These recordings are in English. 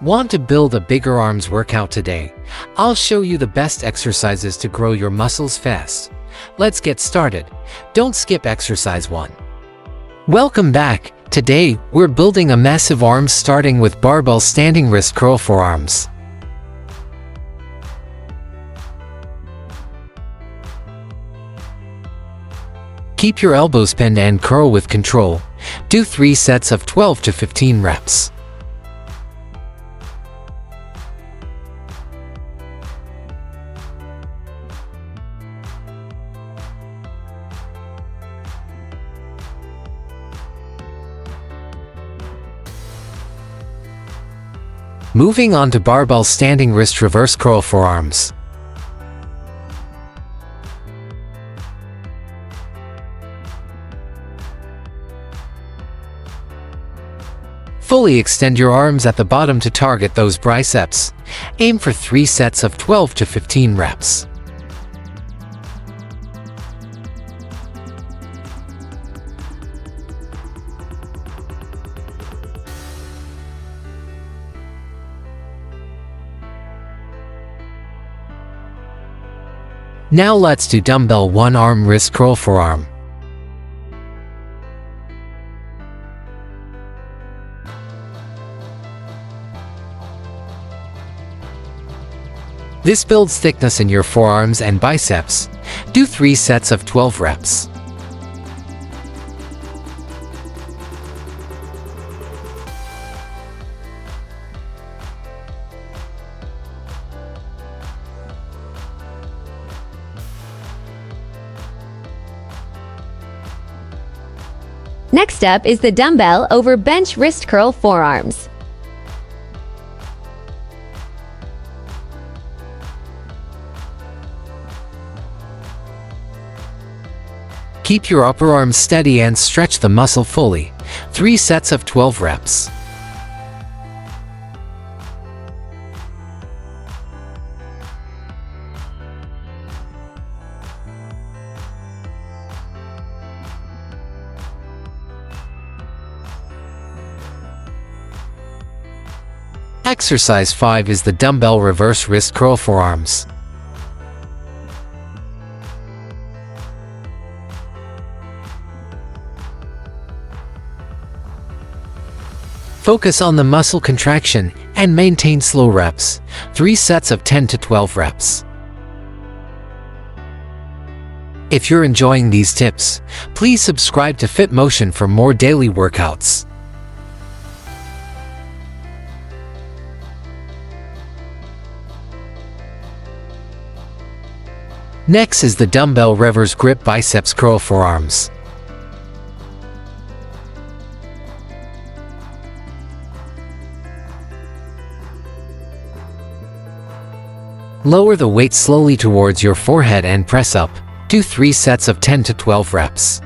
Want to build a bigger arms workout today? I'll show you the best exercises to grow your muscles fast. Let's get started. Don't skip exercise 1. Welcome back. Today, we're building a massive arms starting with barbell standing wrist curl forearms. Keep your elbows bent and curl with control. Do 3 sets of 12 to 15 reps. Moving on to barbell standing wrist reverse curl forearms. Fully extend your arms at the bottom to target those biceps. Aim for 3 sets of 12 to 15 reps. Now let's do dumbbell one arm wrist curl forearm. This builds thickness in your forearms and biceps. Do 3 sets of 12 reps. Next up is the dumbbell over bench wrist curl forearms. Keep your upper arms steady and stretch the muscle fully. 3 sets of 12 reps. Exercise 5 is the dumbbell reverse wrist curl forearms. Focus on the muscle contraction and maintain slow reps. 3 sets of 10 to 12 reps. If you're enjoying these tips, please subscribe to Fit Motion for more daily workouts. Next is the dumbbell reverse grip biceps curl forearms. Lower the weight slowly towards your forehead and press up. Do 3 sets of 10 to 12 reps.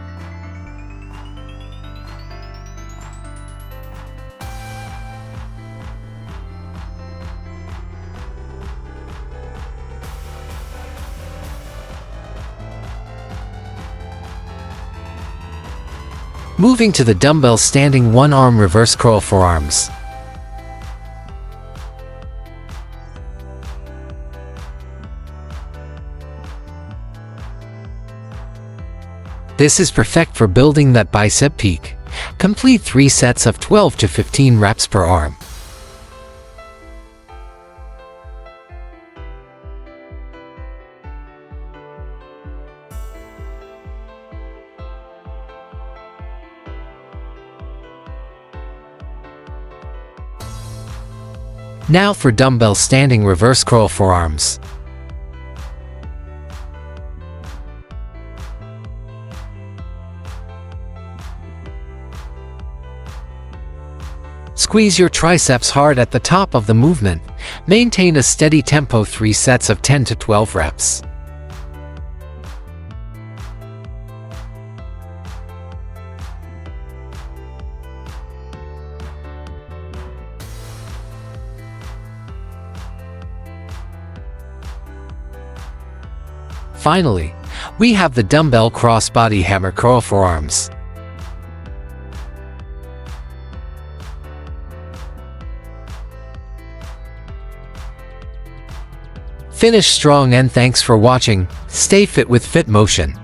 Moving to the dumbbell standing one arm reverse curl forearms. This is perfect for building that bicep peak. Complete 3 sets of 12 to 15 reps per arm. Now for dumbbell standing reverse curl forearms. Squeeze your triceps hard at the top of the movement. Maintain a steady tempo. 3 sets of 10 to 12 reps. Finally, we have the dumbbell cross-body hammer curl forearms. Finish strong and thanks for watching. Stay fit with Fit Motion.